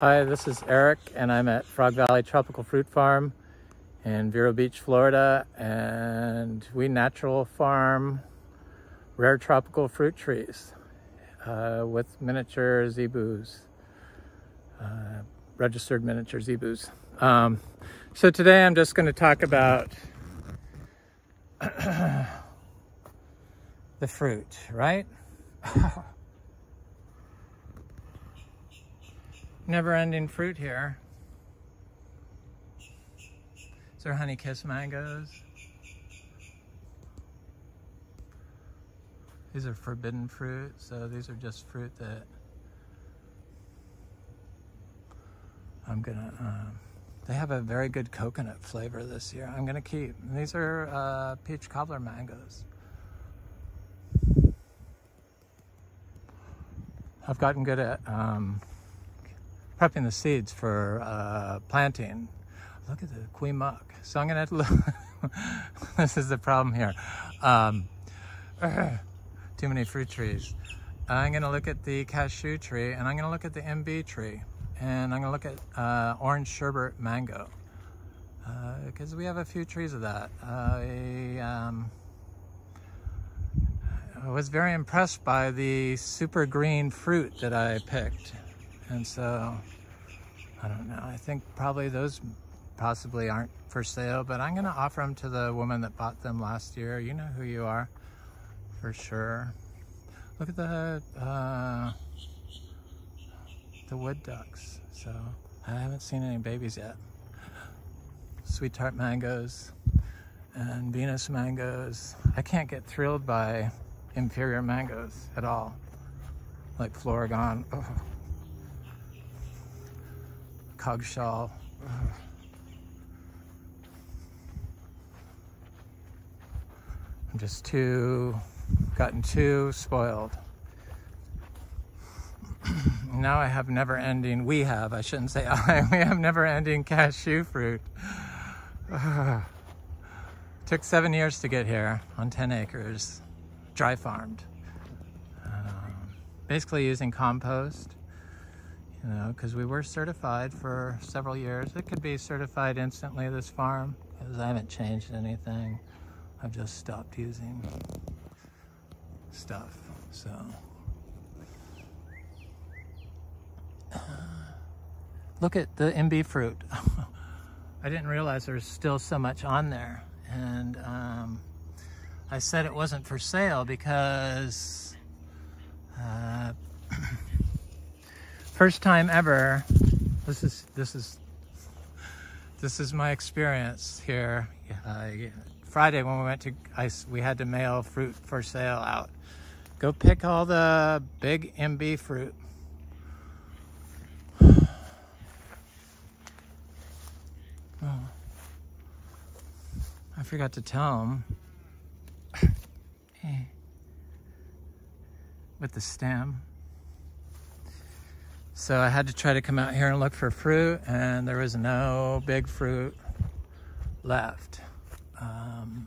Hi, this is Eric, and I'm at Frog Valley Tropical Fruit Farm in Vero Beach, Florida, and we natural farm rare tropical fruit trees with miniature zebus, registered miniature zebus. So today I'm just going to talk about the fruit, right? Never-ending fruit here. These are honey-kissed mangoes. These are forbidden fruit, so these are just fruit that I'm gonna, they have a very good coconut flavor this year. I'm gonna keep. And these are peach cobbler mangoes. I've gotten good at prepping the seeds for planting. Look at the queen muck. So I'm gonna look. This is the problem here. Too many fruit trees. I'm gonna look at the cashew tree, and I'm gonna look at the MB tree, and I'm gonna look at Orange Sherbet mango, because we have a few trees of that. I was very impressed by the super green fruit that I picked. And so, I don't know, I think probably those possibly aren't for sale, but I'm gonna offer them to the woman that bought them last year. You know who you are, for sure. Look at the wood ducks. So, I haven't seen any babies yet. Sweet tart mangoes and Venus mangoes. I can't get thrilled by inferior mangoes at all, like Floragon. Oh. Cogshaw. I'm just gotten too spoiled. Now I have we have never-ending cashew fruit. Took 7 years to get here on 10 acres, dry farmed. Basically using compost. You know, because we were certified for several years. It could be certified instantly, this farm, because I haven't changed anything. I've just stopped using stuff, so. Look at the MB fruit. I didn't realize there's still so much on there. And I said it wasn't for sale because first time ever, this is my experience here. Friday when we went to we had to mail fruit for sale out. Go pick all the big MB fruit. Oh, I forgot to tell them. With the stem. So I had to try to come out here and look for fruit, and there was no big fruit left. And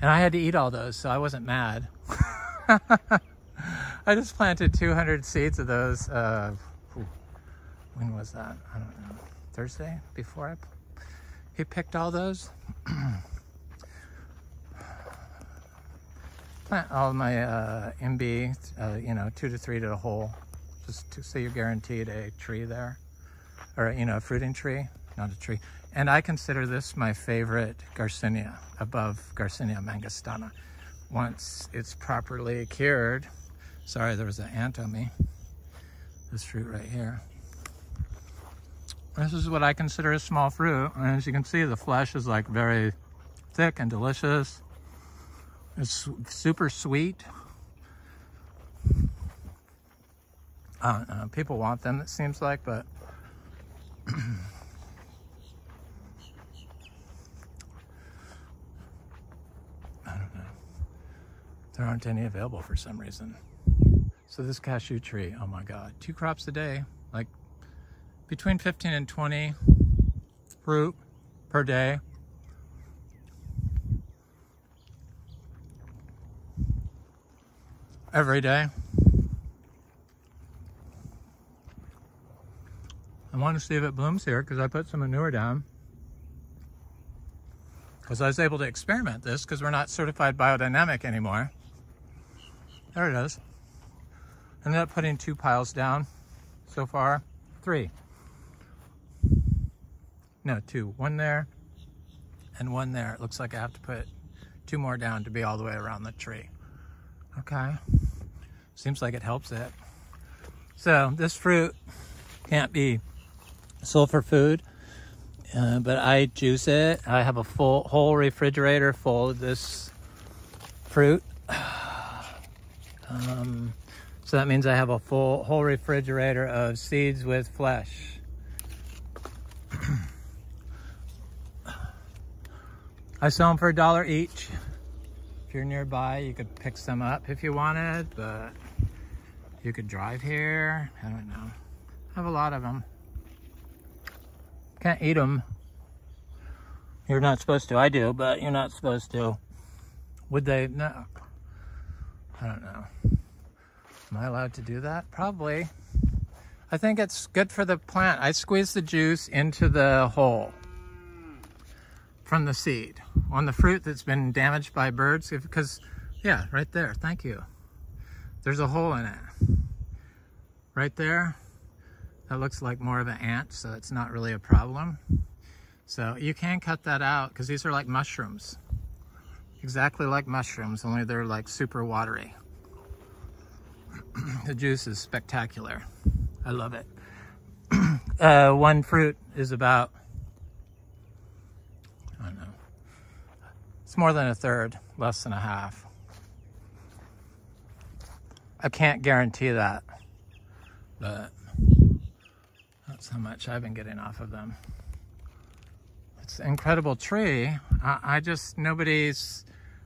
I had to eat all those, so I wasn't mad. I just planted 200 seeds of those. When was that? I don't know. Thursday before he picked all those. Plant all my MB, you know, 2 to 3 to a hole. Just so you're guaranteed a tree there, or you know, a fruiting tree, not a tree. And I consider this my favorite Garcinia, above Garcinia Mangostana. Once it's properly cured. Sorry, there was an ant on me. This fruit right here. This is what I consider a small fruit, and as you can see, the flesh is like very thick and delicious. It's super sweet. I don't know, people want them, it seems like, but I don't know. There aren't any available for some reason. So this cashew tree, oh my God, 2 crops a day, like between 15 and 20 fruit per day. Every day. I want to see if it blooms here because I put some manure down. Because I was able to experiment this because we're not certified biodynamic anymore. There it is. Ended up putting 2 piles down so far. 3. No, 2. 1 there and 1 there. It looks like I have to put 2 more down to be all the way around the tree. Okay. Seems like it helps it. So this fruit can't be sold for food, but I juice it. I have a whole refrigerator full of this fruit. So that means I have a whole refrigerator of seeds with flesh. I sell them for $1 each. If you're nearby, you could pick some up if you wanted, but you could drive here. I don't know. I have a lot of them. Can't eat them. You're not supposed to. I do, but you're not supposed to. Would they? No. I don't know. Am I allowed to do that? Probably. I think it's good for the plant. I squeeze the juice into the hole from the seed on the fruit that's been damaged by birds. Because, yeah, right there. Thank you. There's a hole in it. Right there. That looks like more of an ant, so it's not really a problem. So you can cut that out because these are like mushrooms. Exactly like mushrooms, only they're like super watery. The juice is spectacular. I love it. One fruit is about, I don't know, it's more than 1/3, less than 1/2. I can't guarantee that, but that's how much I've been getting off of them. It's an incredible tree. I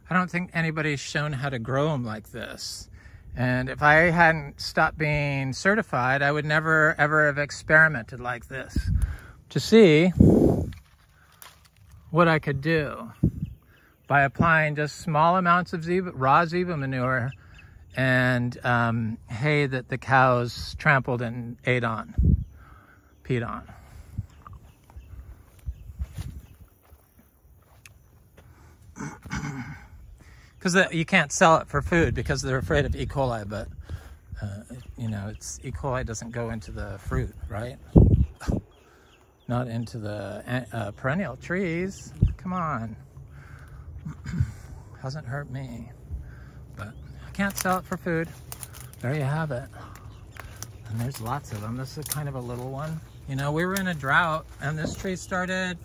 don't think anybody's shown how to grow them like this. And if I hadn't stopped being certified, I would never, ever have experimented like this to see what I could do by applying just small amounts of raw zebra manure and hay that the cows trampled and ate on, peed on. Because you can't sell it for food because they're afraid of E. coli, but you know, E. coli doesn't go into the fruit, right? Not into the perennial trees. Come on. Hasn't hurt me. But I can't sell it for food. There you have it. And there's lots of them. This is kind of a little one. You know, we were in a drought and this tree started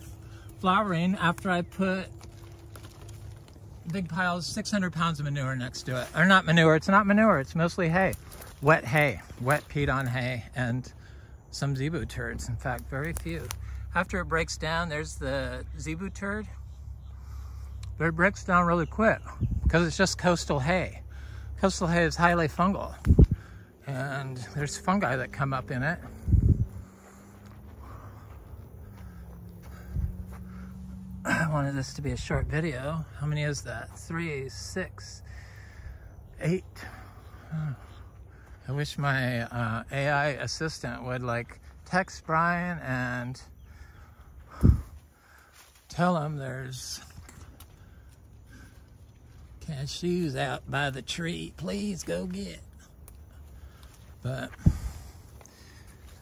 flowering after I put big piles, 600 pounds of manure next to it. Or not manure, it's not manure, it's mostly hay. Wet hay, wet peed on hay, and some zebu turds. In fact, very few. After it breaks down, there's the zebu turd. But it breaks down really quick because it's just coastal hay. Coastal hay is highly fungal. And there's fungi that come up in it. I wanted this to be a short video. How many is that? 3, 6, 8. Oh. I wish my AI assistant would like text Brian and tell him there's cashews out by the tree. Please go get. But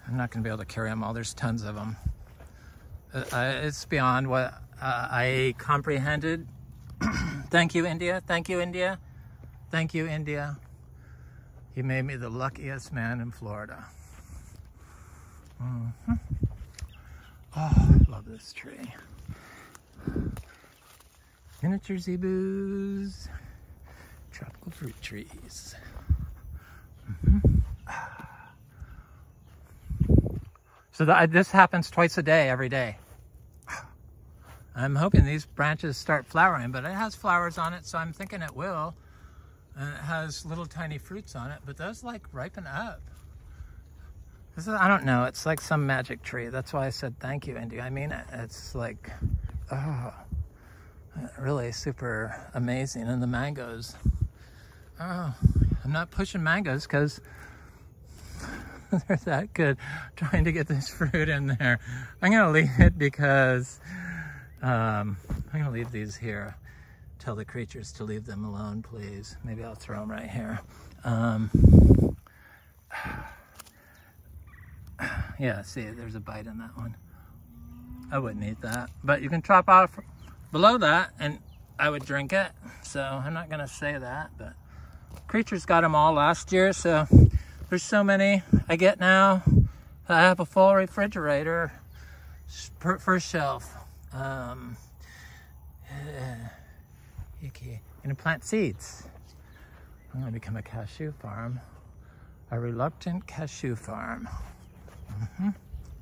I'm not going to be able to carry them all. There's tons of them. It's beyond what I comprehended. Thank you, India. Thank you, India. Thank you, India. You made me the luckiest man in Florida. Mm-hmm. Oh, I love this tree. Miniature zebus. Tropical fruit trees. Mm-hmm. So this happens twice a day, every day. I'm hoping these branches start flowering, but it has flowers on it, so I'm thinking it will. And it has little tiny fruits on it, but those like ripen up. I don't know, it's like some magic tree. That's why I said thank you, India. I mean, it's like, oh, really super amazing. And the mangoes. Oh, I'm not pushing mangoes because They're that good. Trying to get this fruit in there. I'm gonna leave it because I'm gonna leave these here. Tell the creatures to leave them alone, please. Maybe I'll throw them right here. Yeah, see, there's a bite in that one. I wouldn't eat that, but you can chop off below that and I would drink it. So I'm not gonna say that, but creatures got them all last year. So there's so many I get now. I have a full refrigerator, first shelf. Yuki, gonna plant seeds. I'm gonna become a cashew farm, a reluctant cashew farm.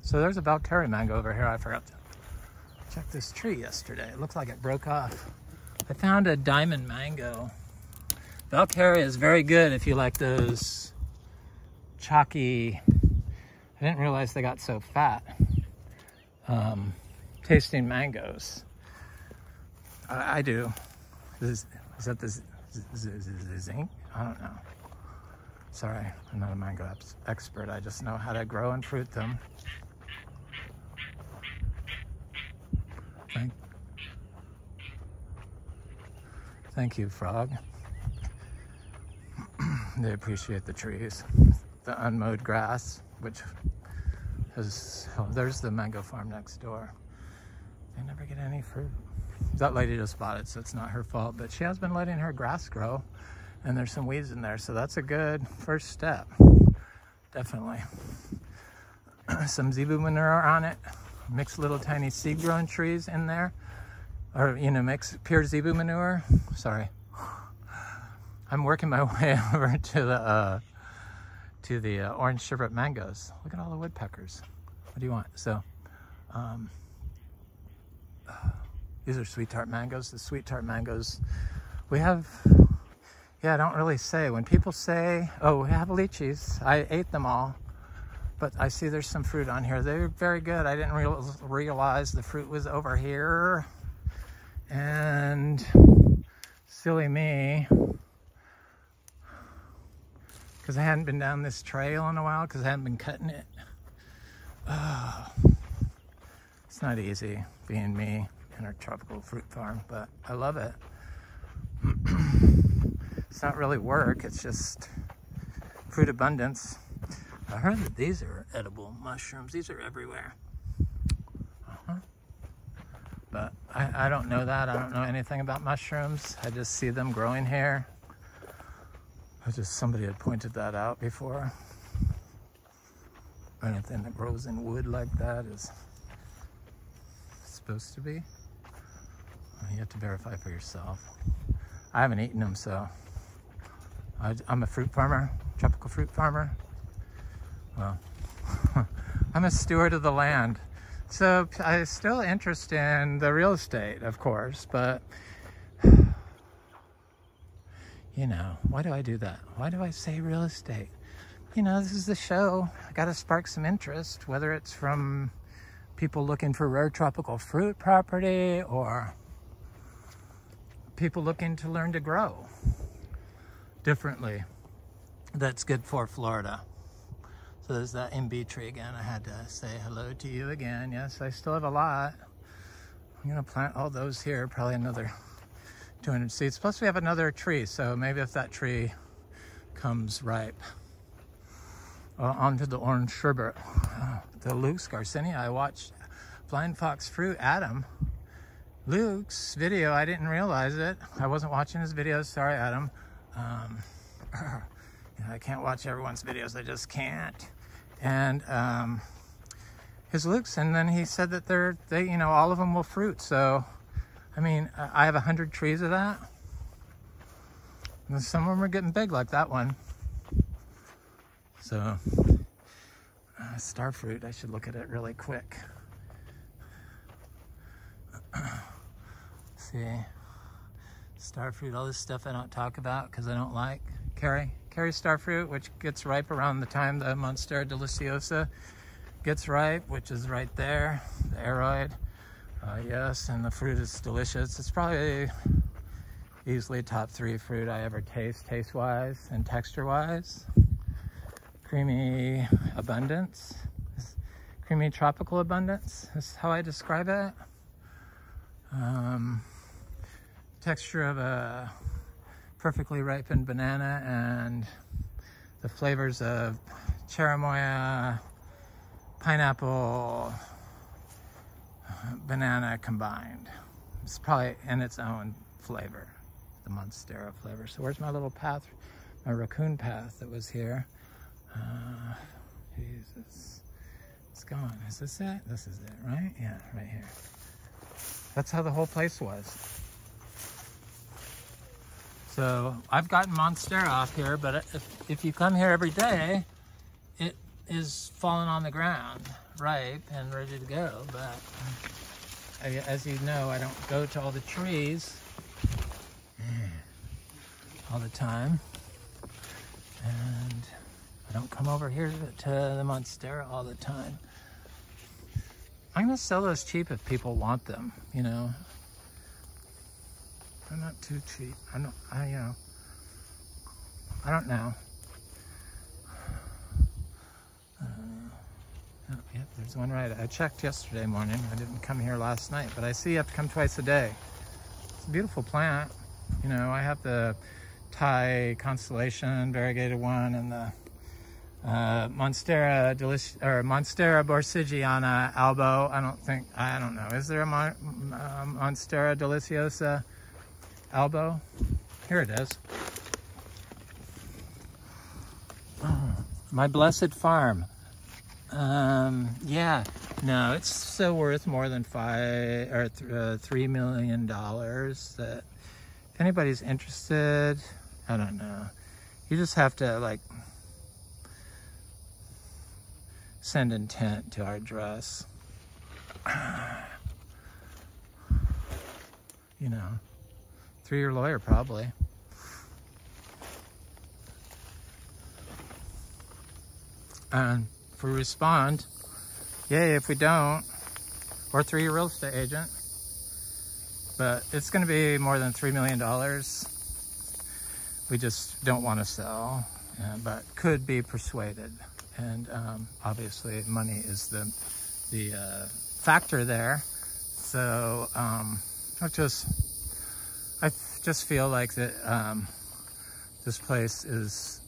So there's a Valkyrie mango over here. I forgot to check this tree yesterday. It looked like it broke off. I found a diamond mango. Valkyrie is very good if you like those chalky, I didn't realize they got so fat, tasting mangoes. I do. Is that the zinc? I don't know. Sorry, I'm not a mango expert. I just know how to grow and fruit them. Thank you, frog. They appreciate the trees. The unmowed grass, which is, oh, there's the mango farm next door. They never get any fruit. That lady just bought it, so it's not her fault, but she has been letting her grass grow, and there's some weeds in there, so that's a good first step. Definitely. Some zebu manure on it. Mix little tiny seed-grown trees in there, or, you know, mix pure zebu manure. Sorry. I'm working my way over to the Orange Sherbet mangoes. Look at all the woodpeckers. What do you want? So, these are sweet tart mangoes. The sweet tart mangoes we have, yeah, I don't really say. When people say, oh, we have lychees, I ate them all, but I see there's some fruit on here. They're very good. I didn't realize the fruit was over here. And silly me, because I hadn't been down this trail in a while because I hadn't been cutting it. Oh, it's not easy being me in a tropical fruit farm, but I love it. It's not really work, it's just fruit abundance. I heard that these are edible mushrooms. These are everywhere. But I don't know that. I don't know anything about mushrooms. I just see them growing here. Somebody had pointed that out before. Anything that grows in wood like that is supposed to be. You have to verify for yourself. I haven't eaten them, so I'm a fruit farmer, tropical fruit farmer. Well, I'm a steward of the land. So I'm still interested in the real estate, of course, but you know, why do I do that? Why do I say real estate? You know, this is the show. I got to spark some interest, whether it's from people looking for rare tropical fruit property or people looking to learn to grow differently. That's good for Florida. So there's that MB tree again. I had to say hello to you again. Yes, I still have a lot. I'm gonna plant all those here, probably another 200 seeds. Plus we have another tree, so maybe if that tree comes ripe. Onto the Orange Sherbet. The Luke's Garcinia. I watched Blind Fox Fruit, Adam. Luke's video, I didn't realize it. I wasn't watching his videos, sorry Adam. I can't watch everyone's videos, I just can't. And his Luke's, and then he said that they, you know, all of them will fruit. So, I mean, I have 100 trees of that. And some of them are getting big, like that one. So, star fruit, I should look at it really quick. See, star fruit, all this stuff I don't talk about because I don't like. Carry star fruit, which gets ripe around the time the Monstera deliciosa gets ripe, which is right there, the aroid. Yes, and the fruit is delicious. It's probably easily top 3 fruit I ever taste-wise and texture-wise. creamy abundance. Creamy tropical abundance is how I describe it. Texture of a perfectly ripened banana and the flavors of cherimoya, pineapple, banana combined. It's probably in its own flavor, the Monstera flavor. So where's my little path, my raccoon path that was here? Jesus, it's gone. Is this it? This is it, right? Yeah, right here. That's how the whole place was. So I've gotten Monstera off here, but if you come here every day, it is falling on the ground, ripe and ready to go. But as you know, I don't go to all the trees all the time, and I don't come over here to the Monstera all the time. I'm gonna sell those cheap if people want them, you know. They're not too cheap. I don't know. Oh, yep, there's one right. I checked yesterday morning. I didn't come here last night, but I see you have to come twice a day. It's a beautiful plant. You know, I have the Thai Constellation variegated one and the Monstera borsigiana albo. I don't know. Is there a Monstera deliciosa albo? Here it is. Oh, my blessed farm. Yeah, no, it's so worth more than $3 million that if anybody's interested, I don't know. You just have to like send intent to our address. You know, through your lawyer probably. And if we respond, yay. If we don't, or through your real estate agent. But it's going to be more than $3 million. We just don't want to sell, but could be persuaded. And obviously, money is the factor there. So I just feel like that this place is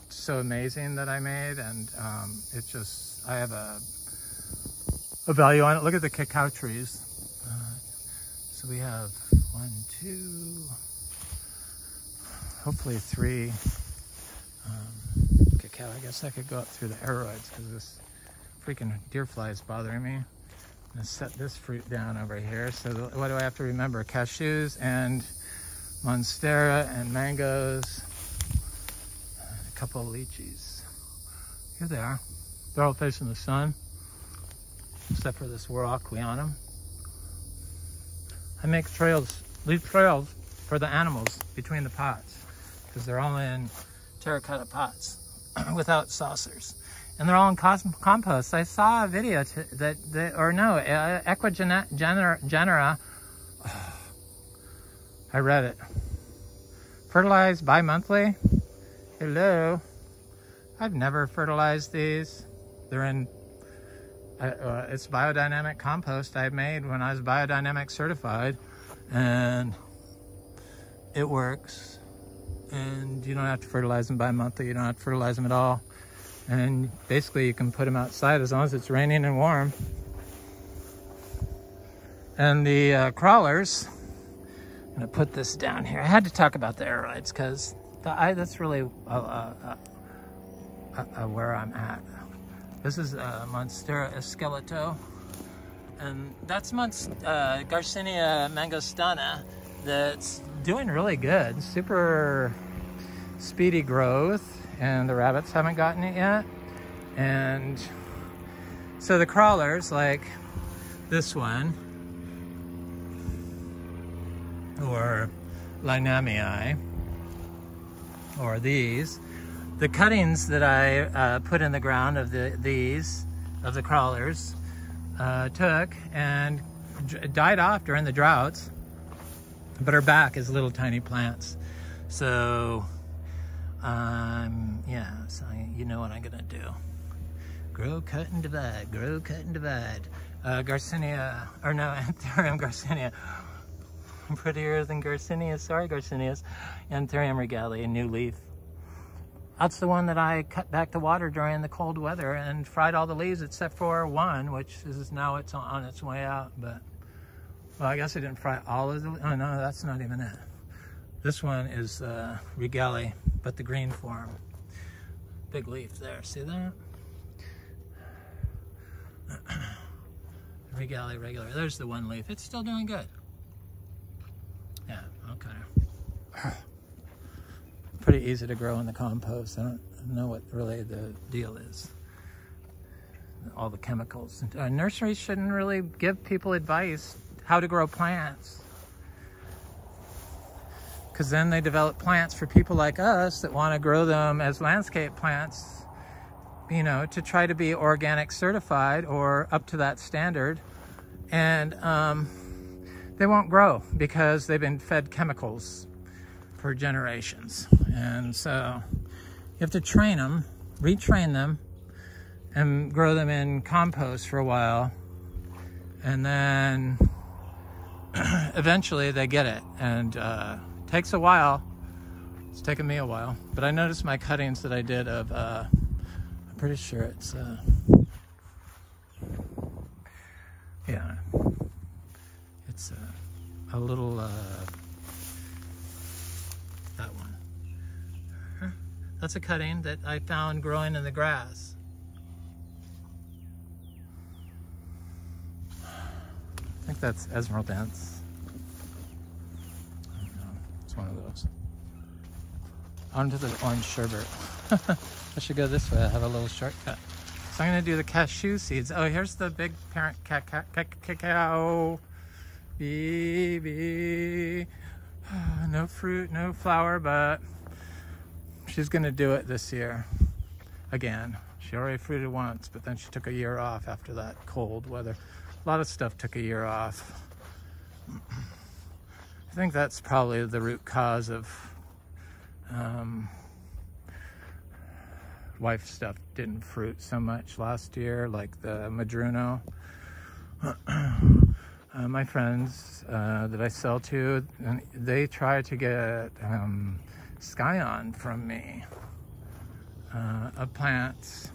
so amazing that I made, and I have a value on it. Look at the cacao trees. So we have 1, 2, hopefully 3 cacao. I guess I could go up through the aeroids because this freaking deer fly is bothering me. I'm gonna set this fruit down over here. So what do I have to remember? Cashews and Monstera and mangoes, and a couple of lychees. Here they are. They're all facing the sun, except for this rock on them. I make leave trails for the animals between the pots because they're all in terracotta pots without saucers. And they're all in compost. I saw a video Equigenera. I read it. Fertilized bi-monthly? Hello. I've never fertilized these. They're in, it's biodynamic compost I made when I was biodynamic certified. And it works. And you don't have to fertilize them bi-monthly. You don't have to fertilize them at all. And basically you can put them outside as long as it's raining and warm. And the crawlers, I'm gonna put this down here. I had to talk about the aeroids because that's really where I'm at. This is Monstera esqueleto, and that's Garcinia mangostana that's doing really good. Super speedy growth, and the rabbits haven't gotten it yet. And so the crawlers, like this one, or Linamii, or these, the cuttings that I put in the ground of the crawlers took and died off during the droughts, but are back as little tiny plants. So Yeah, so you know what I'm gonna do. Grow, cut, and divide. Grow, cut, and divide. Garcinia, or no, Anthurium garcinia. Prettier than Garcinia. Sorry, Garcinias. Anthurium regale, a new leaf. That's the one that I cut back the water during the cold weather and fried all the leaves except for one, which is now it's on its way out. But, well, I guess I didn't fry all of the, oh no, that's not even it. This one is regale, but the green form. Big leaf there, see that? Regale regular, there's the one leaf. It's still doing good. Yeah, okay. Pretty easy to grow in the compost. I don't know what really the deal is. All the chemicals. Nurseries shouldn't really give people advice how to grow plants, because then they develop plants for people like us that want to grow them as landscape plants, you know, to try to be organic certified or up to that standard, and they won't grow because they've been fed chemicals for generations. And so you have to train them, retrain them, and grow them in compost for a while, and then eventually they get it. And takes a while. It's taken me a while, but I noticed my cuttings that I did of I'm pretty sure it's yeah, it's a little that one. That's a cutting that I found growing in the grass. I think that's Esmeraldance. One of those. On to the Orange Sherbet. I should go this way. I have a little shortcut. So I'm going to do the cashew seeds. Oh, here's the big parent cacao. Baby. No fruit, no flower, but she's going to do it this year. Again. She already fruited once, but then she took a year off after that cold weather. A lot of stuff took a year off. I think that's probably the root cause of wife stuff didn't fruit so much last year, like the Madruno. My friends that I sell to, they try to get Scion from me of plants,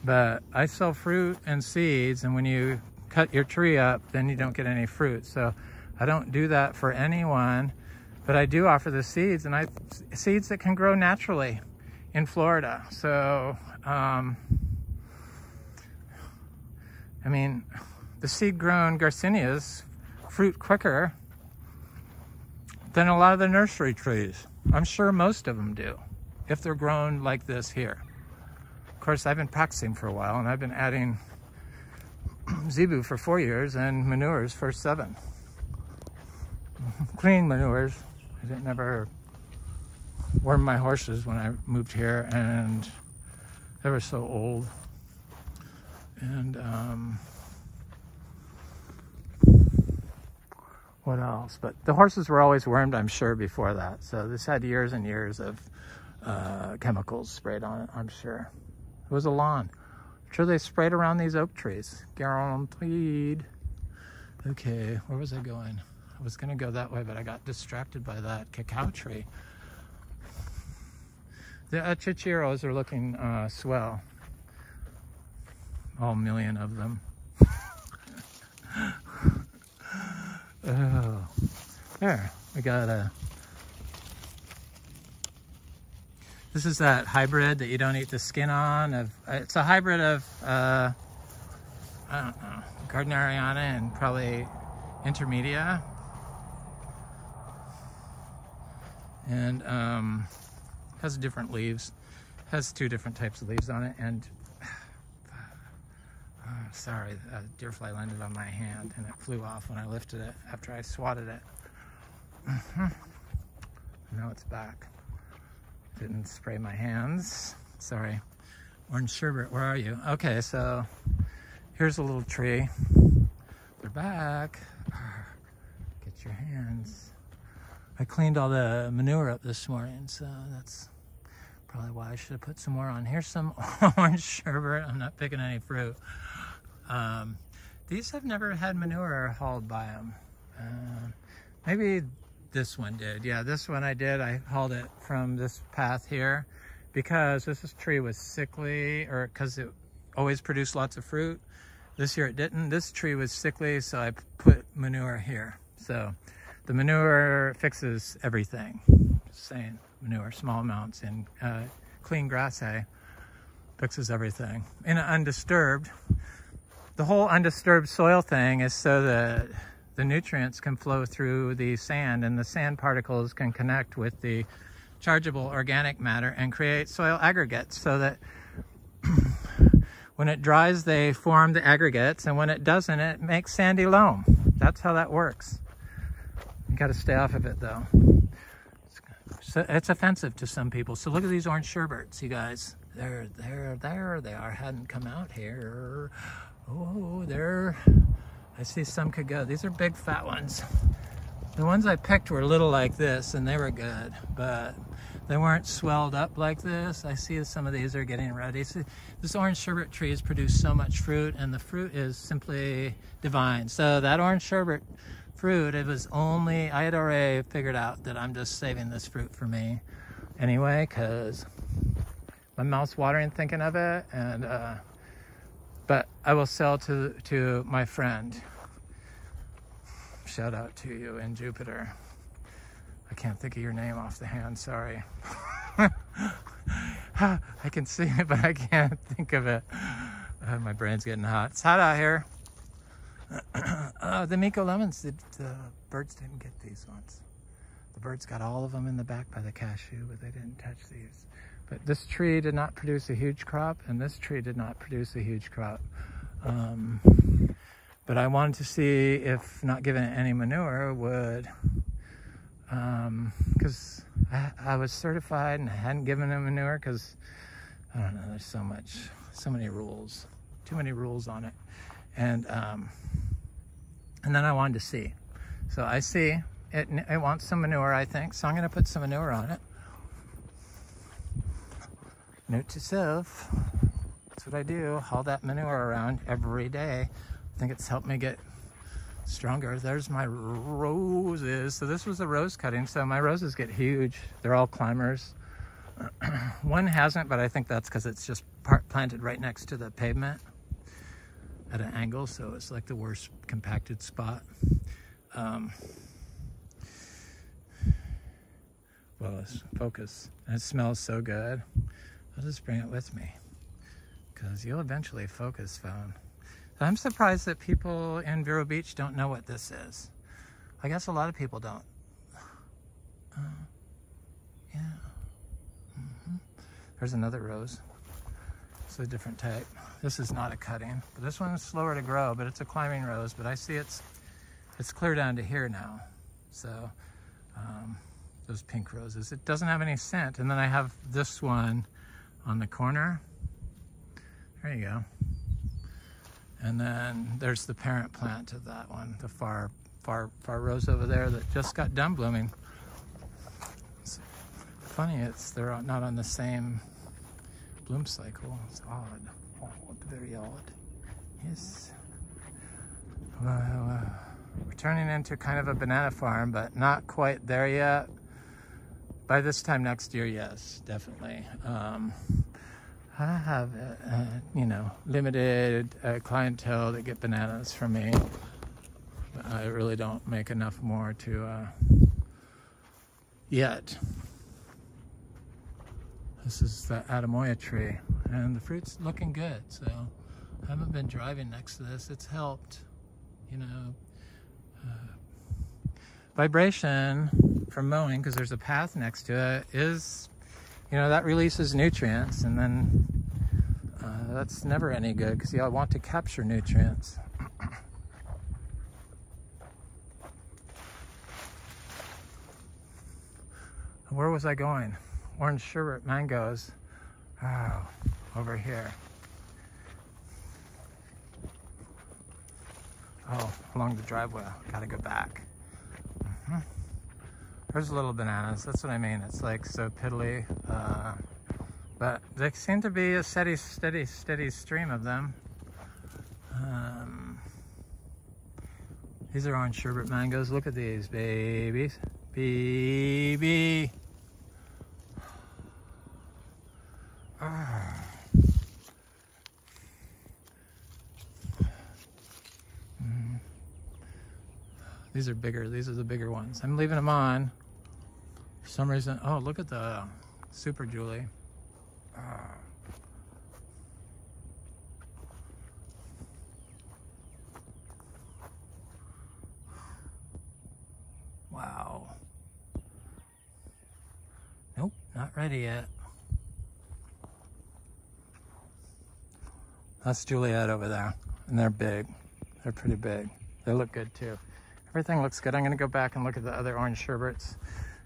but I sell fruit and seeds, and when you cut your tree up, then you don't get any fruit. So I don't do that for anyone, but I do offer the seeds, and seeds that can grow naturally in Florida. So, I mean, the seed-grown Garcinias fruit quicker than a lot of the nursery trees. I'm sure most of them do, if they're grown like this here. Of course, I've been practicing for a while, and I've been adding zebu for 4 years and manures for 7. Clean manures. I didn't never worm my horses when I moved here, and they were so old. And what else? But the horses were always wormed, I'm sure, before that. So this had years and years of chemicals sprayed on it, I'm sure. It was a lawn. I'm sure they sprayed around these oak trees. Guaranteed. Okay, where was I going? I was gonna go that way, but I got distracted by that cacao tree. The chichiros are looking swell. All million of them. Oh, there, we got a, this is that hybrid that you don't eat the skin on. It's a hybrid of, I don't know, Gardneriana and probably Intermedia. And has different leaves, has 2 different types of leaves on it, and sorry, a deer fly landed on my hand and it flew off when I lifted it after I swatted it. Now it's back. Didn't spray my hands, sorry. Orange Sherbet, where are you? Okay, so here's a little tree. They're back. Get your hands. I cleaned all the manure up this morning, so that's Probably why I should have put some more on. Here's some orange sherbet. I'm not picking any fruit. These have never had manure hauled by them. Maybe this one did. Yeah, this one I did. I hauled it from this path here because this tree was sickly, or because it always produced lots of fruit. This year it didn't. This tree was sickly, so I put manure here. So the manure fixes everything. Just saying, manure, small amounts, and clean grass hay fixes everything. In an undisturbed, the whole undisturbed soil thing is so that the nutrients can flow through the sand, and the sand particles can connect with the chargeable organic matter and create soil aggregates, so that when it dries they form the aggregates, and when it doesn't it makes sandy loam. That's how that works. You got to stay off of it though. It's offensive to some people. So look at these orange sherbets, you guys. There they are. Hadn't come out here. Oh, there. I see some could go. These are big fat ones. The ones I picked were little like this, and they were good, but they weren't swelled up like this. I see some of these are getting ready. See, this orange sherbet tree has produced so much fruit, and the fruit is simply divine. So that orange sherbet fruit, it was only, I had already figured out that I'm just saving this fruit for me anyway, because my mouth's watering thinking of it, and but I will sell to my friend. Shout out to you in Jupiter. I can't think of your name off the hand, sorry. I can see it, but I can't think of it. My brain's getting hot. It's hot out here. The Miko lemons, the birds didn't get these ones. The birds got all of them in the back by the cashew, but they didn't touch these. But this tree did not produce a huge crop, and this tree did not produce a huge crop. But I wanted to see if not giving it any manure would, because I was certified and I hadn't given it manure because, I don't know, there's so many rules, too many rules on it. And then I wanted to see. So I see it wants some manure, I think, so I'm going to put some manure on it. Note to self, that's what I do, haul that manure around every day. I think it's helped me get stronger. There's my roses. So this was a rose cutting, so my roses get huge. They're all climbers. One hasn't, but I think that's because it's just planted right next to the pavement at an angle, so it's like the worst compacted spot. Well, let's focus. And it smells so good. I'll just bring it with me because you'll eventually focus, phone. I'm surprised that people in Vero Beach don't know what this is. I guess a lot of people don't. Yeah. There's another rose. It's a different type. This is not a cutting, but this one is slower to grow, but it's a climbing rose. But I see it's clear down to here now. So those pink roses. It doesn't have any scent. And then I have this one on the corner. There you go. And then there's the parent plant of that one, the far rose over there that just got done blooming. It's funny, they're not on the same bloom cycle. It's odd. Oh, very odd. Yes. Well, we're turning into kind of a banana farm, but not quite there yet. By this time next year, yes, definitely. I have, you know, limited clientele that get bananas from me. I really don't make enough more to, yet. This is the Adamoya tree, and the fruit's looking good, so I haven't been driving next to this. It's helped, you know. Vibration from mowing, because there's a path next to it, is, you know, that releases nutrients, and then that's never any good because you want to capture nutrients. Where was I going? Orange sherbet mangoes. Oh, over here. Oh, along the driveway. Gotta go back. There's little bananas. That's what I mean. It's like so piddly. but there seem to be a steady stream of them. These are orange sherbet mangoes. Look at these babies. Baby. Ah. These are bigger. These are the bigger ones. I'm leaving them on. For some reason, oh, look at the Super Julie. Wow. Nope, not ready yet. That's Juliet over there, and they're big. They're pretty big. They look good too. Everything looks good. I'm gonna go back and look at the other orange sherbets,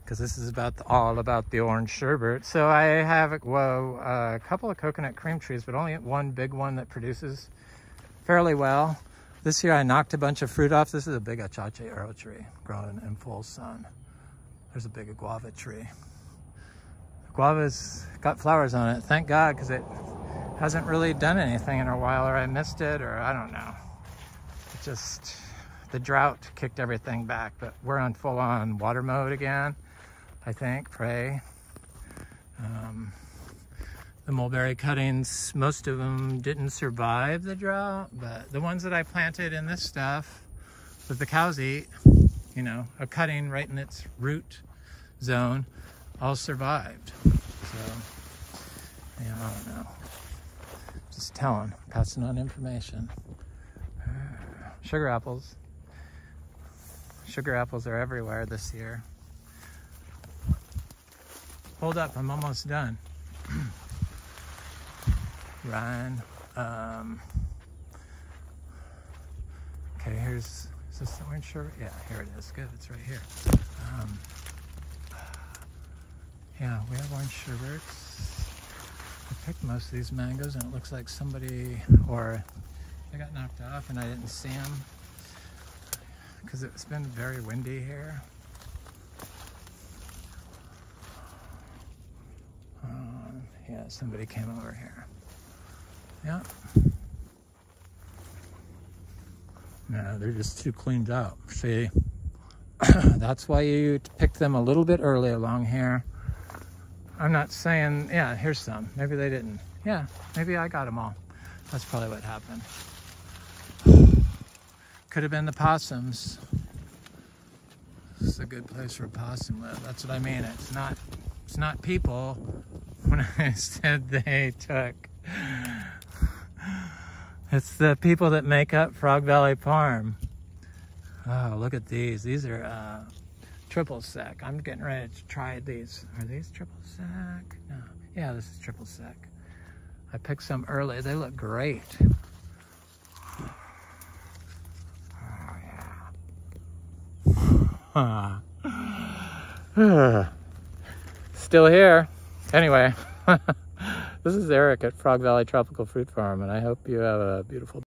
because this is all about the orange sherbet. So I have, a couple of coconut cream trees, but only one big one that produces fairly well. This year I knocked a bunch of fruit off. This is a big achache arrow tree growing in full sun. There's a big guava tree. The guava's got flowers on it, thank God, because it hasn't really done anything in a while, or I missed it, or I don't know. It just, the drought kicked everything back, but we're on full-on water mode again, I think, pray. The mulberry cuttings, most of them didn't survive the drought, but the ones that I planted in this stuff that the cows eat, you know, a cutting right in its root zone, all survived. So, yeah, I don't know. Just telling, passing on information. Sugar apples. Sugar apples are everywhere this year. Hold up, I'm almost done. Ryan. Okay, is this the orange sherbet? Yeah, here it is. Good, it's right here. Yeah, we have orange sherbets. I picked most of these mangoes, and it looks like somebody, or they got knocked off and I didn't see them because it's been very windy here. Yeah, somebody came over here. Yeah. No, they're just too cleaned up. See, that's why you pick them a little bit early along here. I'm not saying, yeah, here's some. Maybe they didn't. Yeah, maybe I got them all. That's probably what happened. Could have been the possums. This is a good place for a possum live. That's what I mean. It's not people when I said they took. It's the people that make up Frog Valley Farm. Oh, look at these. These are triple sec. I'm getting ready to try these. Are these triple sec? No. Yeah, this is triple sec. I picked some early. They look great. Oh, yeah. Still here. Anyway, this is Eric at Frog Valley Tropical Fruit Farm, and I hope you have a beautiful day.